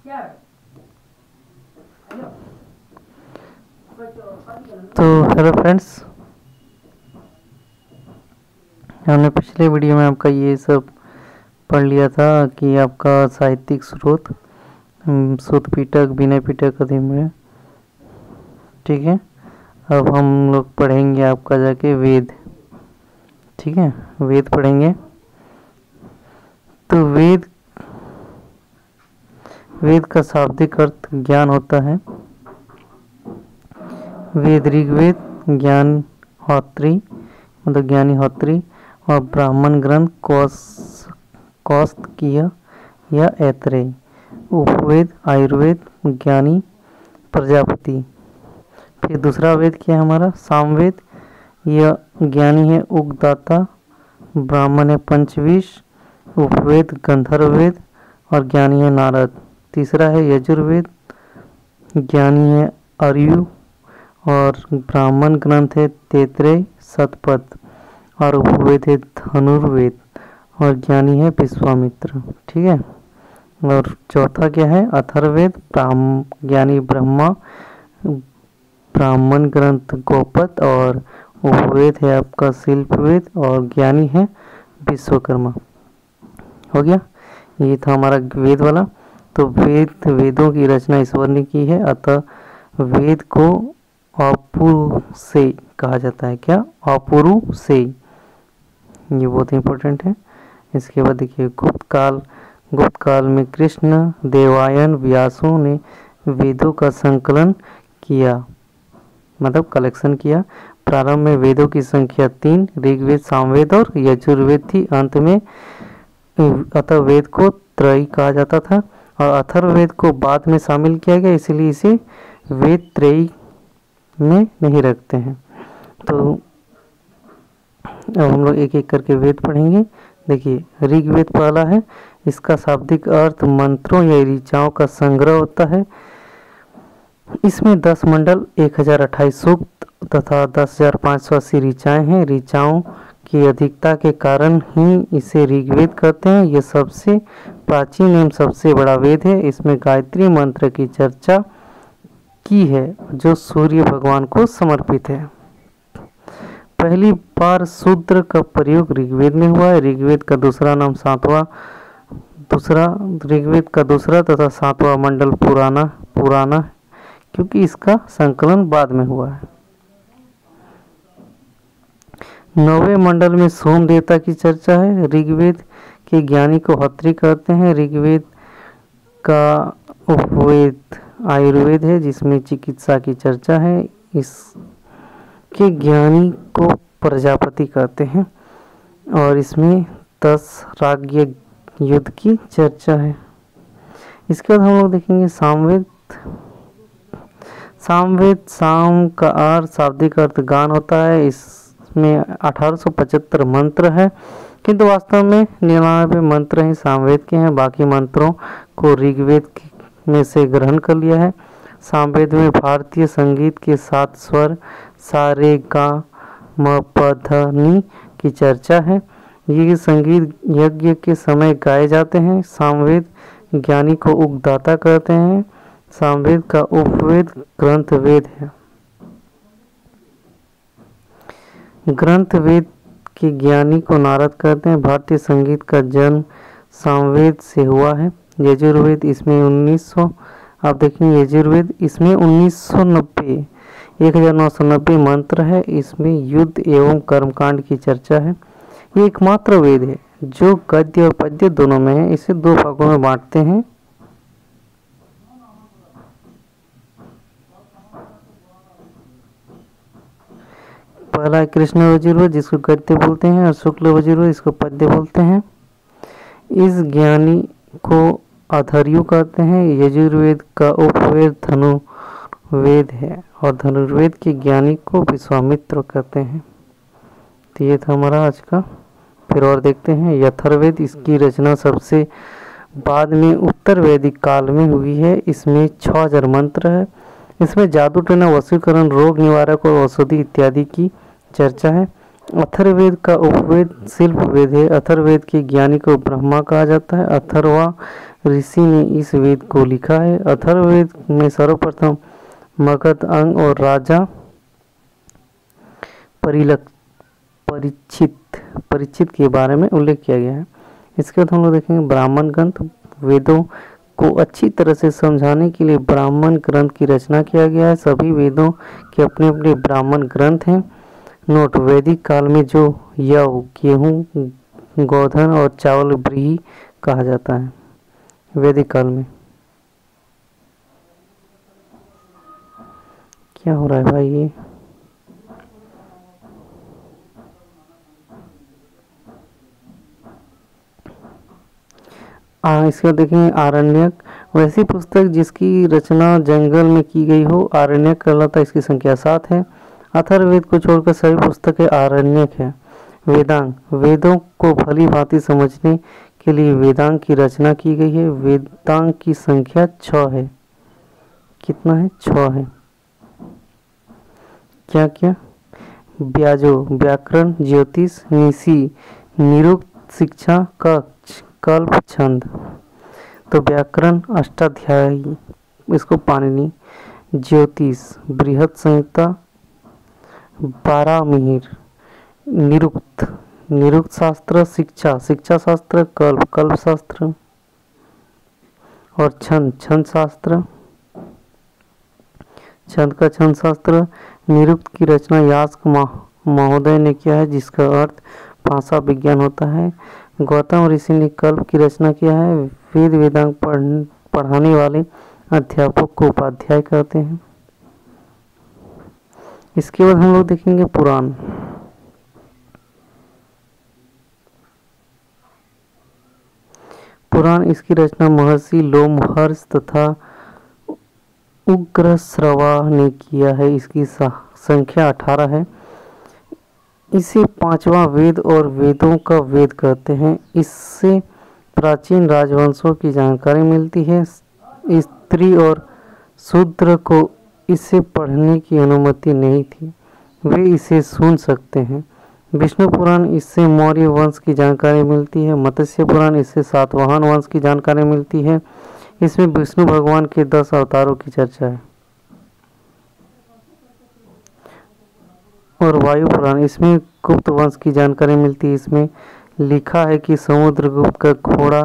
तो hello friends, हमने पिछले वीडियो में आपका ये सब पढ़ लिया था कि आपका साहित्यिक स्रोत शुद्ध पिटक, विनय पिटक, अधिमय। ठीक है, अब हम लोग पढ़ेंगे आपका जाके वेद। ठीक है, वेद पढ़ेंगे। तो वेद का शाब्दिक अर्थ ज्ञान होता है। वेद ऋग्वेद ज्ञानहोत्री मतलब ज्ञानी होत्री, और ब्राह्मण ग्रंथ कौस्तकीय या ऐतरेय। उपवेद आयुर्वेद ज्ञानी प्रजापति। फिर दूसरा वेद क्या है हमारा? सामवेद। यह ज्ञानी है उगदाता, ब्राह्मण है पंचविश, उपवेद गंधर्ववेद और ज्ञानी है नारद। तीसरा है यजुर्वेद, ज्ञानी है अरयु और ब्राह्मण ग्रंथ है तैत्तिरीय शतपथ, और उपवेद है धनुर्वेद और ज्ञानी है विश्वामित्र। ठीक है, और चौथा क्या है? अथर्ववेद, ज्ञानी ब्रह्मा, ब्राह्मण ग्रंथ गोपद और उपवेद है आपका शिल्पवेद और ज्ञानी है विश्वकर्मा। हो गया, ये था हमारा वेद वाला। तो वेदों की रचना ईश्वर ने की है, अतः वेद को अपूर्व से कहा जाता है। क्या? अपूर्व से, ये बहुत इंपॉर्टेंट है। इसके बाद देखिए गुप्त काल में कृष्ण देवायन व्यासों ने वेदों का संकलन किया, मतलब कलेक्शन किया। प्रारंभ में वेदों की संख्या 3 ऋग्वेद, सामवेद और यजुर्वेद थी। अंत में अथर्ववेद को त्रयी कहा जाता था और अथर्ववेद को बाद में शामिल किया गया, इसलिए इसे वेद त्रयी में नहीं रखते हैं। तो अब हम लोग एक एक करके वेद पढ़ेंगे। देखिए, ऋग्वेद पहला है। इसका शाब्दिक अर्थ मंत्रों या ऋचाओं का संग्रह होता है। इसमें 10 मंडल, 1028 सूक्त तथा 10,580 ऋचाएं हैं। ऋचाओं की अधिकता के कारण ही इसे ऋग्वेद कहते हैं। यह सबसे प्राचीन एवं सबसे बड़ा वेद है। इसमें गायत्री मंत्र की चर्चा की है जो सूर्य भगवान को समर्पित है। पहली बार शूद्र का प्रयोग ऋग्वेद में हुआ है। ऋग्वेद का दूसरा नाम ऋग्वेद का दूसरा तथा 7वां मंडल पुराना क्योंकि इसका संकलन बाद में हुआ है। 9वें मंडल में सोम देवता की चर्चा है। ऋग्वेद के ज्ञानी को होत्री कहते हैं। ऋग्वेद का उपवेद आयुर्वेद है जिसमें चिकित्सा की चर्चा है। इसके ज्ञानी को प्रजापति कहते हैं और इसमें 10 राज्य युद्ध की चर्चा है। इसके बाद हम लोग देखेंगे सामवेद। साम का अर्थ शाब्दिक अर्थ गान होता है। इसमें 1875 मंत्र है, किंतु वास्तव में 99 मंत्र ही सामवेद के हैं। बाकी मंत्रों को ऋग्वेद में से ग्रहण कर लिया है। सामवेद में भारतीय संगीत के 7 स्वर सा रे गा म प ध नि की चर्चा है। ये संगीत यज्ञ के समय गाए जाते हैं। सामवेद ज्ञानी को उगदाता कहते हैं। सामवेद का उपवेद ग्रंथ वेद है। ग्रंथ वेद के ज्ञानी को नारद कहते हैं। भारतीय संगीत का जन्म सामवेद से हुआ है। यजुर्वेद इसमें 1900, आप देखेंगे यजुर्वेद इसमें 1990 मंत्र है। इसमें युद्ध एवं कर्मकांड की चर्चा है। ये एकमात्र वेद है जो गद्य और पद्य दोनों में है। इसे 2 भागों में बांटते हैं। पहला कृष्ण यजुर्वेद जिसको गद्य बोलते हैं और शुक्ल यजुर्वेद इसको पद्य बोलते हैं। इस ज्ञानी को अथर्वु कहते हैं। यजुर्वेद का उपवेद धनुर्वेद है और धनुर्वेद के ज्ञानी को विश्वामित्र कहते हैं। तो ये था हमारा आज का। फिर और देखते हैं अथर्ववेद। इसकी रचना सबसे बाद में उत्तर वैदिक काल में हुई है। इसमें 6000 मंत्र है। इसमें जादू टोना, वशीकरण, रोग निवारक और औषधि इत्यादि की चर्चा है। अथर्ववेद का उपवेद शिल्प वेद है। अथर्ववेद के ज्ञानी को ब्रह्मा कहा जाता है। अथर्वा ऋषि ने इस वेद को लिखा है। अथर्ववेद में सर्वप्रथम मगध अंग और राजा परीक्षित परीक्षित के बारे में उल्लेख किया गया है। इसके बाद हम लोग देखेंगे ब्राह्मण ग्रंथ। वेदों को अच्छी तरह से समझाने के लिए ब्राह्मण ग्रंथ की रचना किया गया है। सभी वेदों के अपने अपने ब्राह्मण ग्रंथ हैं। नोट: वैदिक काल में जो यव, गेहूँ, गोधन और चावल व्रीहि कहा जाता है। वैदिक काल में क्या हो रहा है भाई? ये इसके बाद देखेंगे आरण्यक। वैसी पुस्तक जिसकी रचना जंगल में की गई हो आरण्यक कहलाता है। इसकी संख्या 7 है। अथर्ववेद को छोड़कर सभी पुस्तकें आरण्यक है। वेदांग: वेदों को भली भांति समझने के लिए वेदांग की रचना की गई है। वेदांग की संख्या 6 है। कितना है? 6 है। क्या क्या? ब्याजो: व्याकरण, ज्योतिष, निशी, निरुक्त, शिक्षा, कक्ष, कल्प, छंद। तो व्याकरण अष्टाध्यायी, इसको पाणिनि। ज्योतिष बृहद संहिता, 12 मिहिर। निरुक्त, निरुक्त शास्त्र। शिक्षा, शिक्षा शास्त्र। कल्प, कल्प शास्त्र। और छंद, छंद शास्त्र। छंद का छंद शास्त्र। निरुक्त की रचना यास्क महोदय ने किया है, जिसका अर्थ भाषा विज्ञान होता है। गौतम ऋषि ने कल्प की रचना किया है। वेद वेदांग पढ़ाने वाले अध्यापक को उपाध्याय कहते हैं। इसके बाद हम लोग देखेंगे पुराण। पुराण, इसकी रचना महर्षि लोमहर्ष तथा उग्रश्रवा ने किया है। इसकी संख्या 18 है। इसे 5वां वेद और वेदों का वेद कहते हैं। इससे प्राचीन राजवंशों की जानकारी मिलती है। स्त्री और शूद्र को इसे पढ़ने की अनुमति नहीं थी, वे इसे सुन सकते हैं। विष्णु पुराण, इससे मौर्य वंश की जानकारी मिलती है। मत्स्य पुराण, इससे सातवाहन वंश की जानकारी मिलती है। इसमें विष्णु भगवान के 10 अवतारों की चर्चा है। और वायु पुराण, इसमें गुप्त वंश की जानकारी मिलती है। इसमें लिखा है कि समुद्रगुप्त का घोड़ा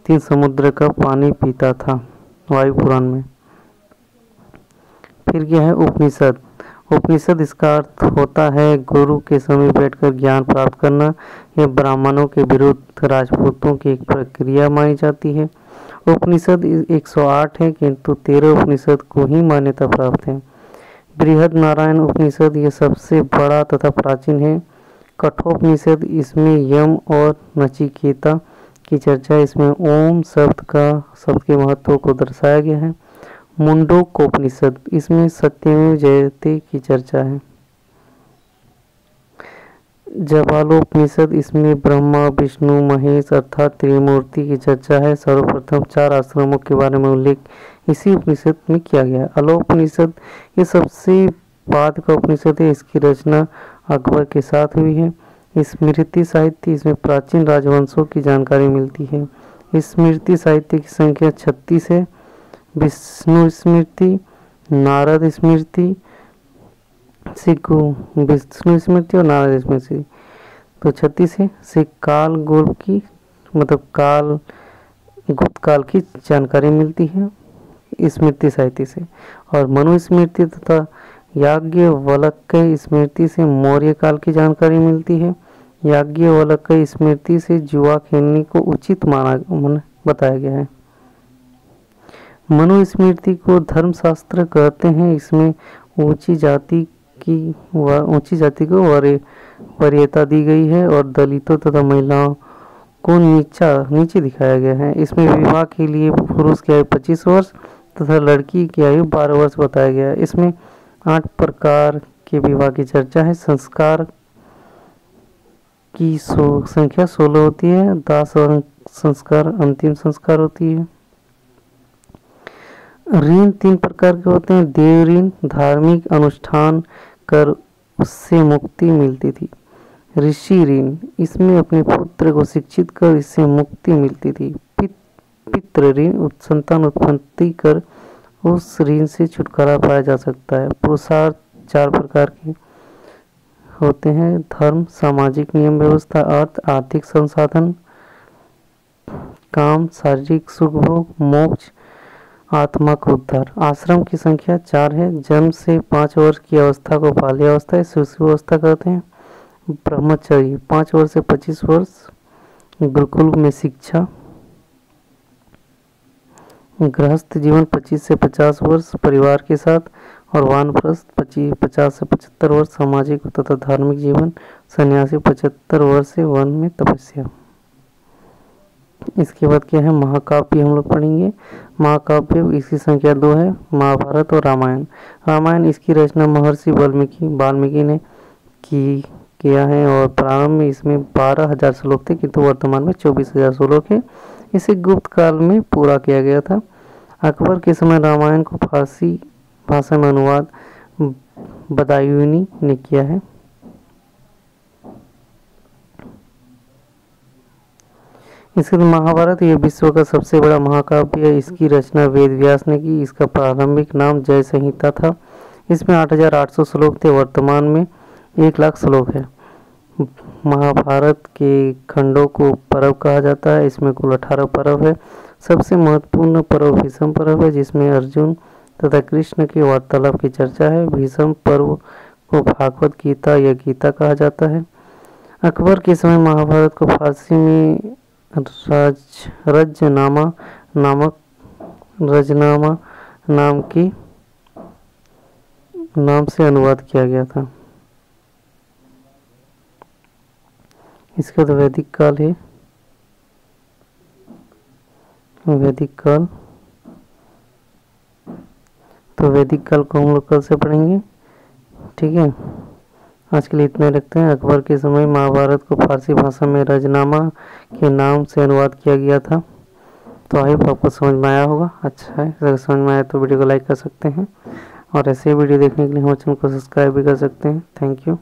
3 समुद्र का पानी पीता था, वायु पुराण में। फिर क्या है? उपनिषद। उपनिषद, इसका अर्थ होता है गुरु के समय बैठकर ज्ञान प्राप्त करना। यह ब्राह्मणों के विरुद्ध राजपूतों की एक प्रक्रिया मानी जाती है। उपनिषद 108 है, किंतु 13 उपनिषद को ही मान्यता प्राप्त है। बृहद नारायण उपनिषद, यह सबसे बड़ा तथा प्राचीन है। कठोपनिषद, इसमें यम और नचिकेता की चर्चा है। इसमें ओम शब्द के महत्व को दर्शाया गया है। मुंडकोपनिषद, इसमें सत्यमेव जयते की चर्चा है। जबालोपनिषद, इसमें ब्रह्मा विष्णु महेश अर्थात त्रिमूर्ति की चर्चा है। सर्वप्रथम 4 आश्रमों के बारे में उल्लेख इसी उपनिषद में किया गया है। अलोपनिषद, ये सबसे बाद का उपनिषद है। इसकी रचना अकबर के साथ हुई है। स्मृति साहित्य, इसमें प्राचीन राजवंशों की जानकारी मिलती है। स्मृति साहित्य की संख्या 36 है। विष्णु स्मृति, नारद स्मृति, विष्णु स्मृति और नारद स्मृति, तो 36 है। से काल गुप्त की मतलब गुप्त काल की जानकारी मिलती है स्मृति साहित्य से। और मनुस्मृति तथा याज्ञवल्क्य स्मृति से मौर्य काल की जानकारी मिलती है। याज्ञवल्क्य स्मृति से जुआ खेलने को उचित बताया गया है। मनुस्मृति को धर्मशास्त्र कहते हैं। इसमें ऊंची जाति को वरीयता दी गई है और दलितों तथा महिलाओं को नीचे दिखाया गया है। इसमें विवाह के लिए पुरुष की आयु 25 वर्ष तथा लड़की की आयु 12 वर्ष बताया गया है। इसमें 8 प्रकार के विवाह की चर्चा है। संस्कार की संख्या 16 होती है। दाह संस्कार अंतिम संस्कार होती है। ऋण 3 प्रकार के होते हैं। देव ऋण, धार्मिक अनुष्ठान कर उससे मुक्ति मिलती थी। ऋषि ऋण, इसमें अपने पुत्र को शिक्षित कर इससे मुक्ति मिलती थी। पितृ ऋण, संतान उत्पत्ति कर उस ऋण से छुटकारा पाया जा सकता है। पुरुषार्थ 4 प्रकार के होते हैं: धर्म, सामाजिक नियम व्यवस्था, अर्थ, आर्थिक संसाधन, काम, शारीरिक सुख भोग, मोक्ष, आत्मा का उद्धार। आश्रम की संख्या 4 है। जन्म से 5 वर्ष की अवस्था को बाल्यावस्था या शिशु अवस्था कहते हैं। ब्रह्मचर्य 5 वर्ष से 25 वर्ष, गुरुकुल में शिक्षा। गृहस्थ जीवन 25 से 50 वर्ष परिवार के साथ, और वानप्रस्थ 50 से 75 वर्ष सामाजिक तथा धार्मिक जीवन। सन्यासी 75 वर्ष से वन में तपस्या। इसके बाद क्या है, महाकाव्य हम लोग पढ़ेंगे। महाकाव्य इसकी संख्या 2 है, महाभारत और रामायण। रामायण इसकी रचना महर्षि वाल्मीकि ने किया है और प्रारंभ में इसमें 12,000 श्लोक थे, किंतु वर्तमान में 24,000 श्लोक है। इसे गुप्त काल में पूरा किया गया था। अकबर के समय रामायण को फारसी भाषा में अनुवाद बदायूनी ने किया है। इसके बाद महाभारत, यह विश्व का सबसे बड़ा महाकाव्य है। इसकी रचना वेद व्यास ने की। इसका प्रारंभिक नाम जय संहिता था। इसमें 8,800 श्लोक थे, वर्तमान में 1,00,000 श्लोक है। महाभारत के खंडों को पर्व कहा जाता है। इसमें कुल 18 पर्व है। सबसे महत्वपूर्ण पर्व भीष्म पर्व है, जिसमें अर्जुन तथा कृष्ण की वार्तालाप की चर्चा है। भीष्म पर्व को भागवत गीता या गीता कहा जाता है। अकबर के समय महाभारत को फारसी में रजनामा नाम से अनुवाद किया गया था। इसके बाद वैदिक काल है। वैदिक काल, तो वैदिक काल को हम लोग कल से पढ़ेंगे, ठीक है। आज के लिए इतना रखते हैं। अकबर के समय महाभारत को फारसी भाषा में रजनामा के नाम से अनुवाद किया गया था। तो आई होप आपको समझ में आया होगा। अच्छा है, अगर समझ में आया तो वीडियो को लाइक कर सकते हैं, और ऐसे ही वीडियो देखने के लिए हमारे चैनल को सब्सक्राइब भी कर सकते हैं। Thank you.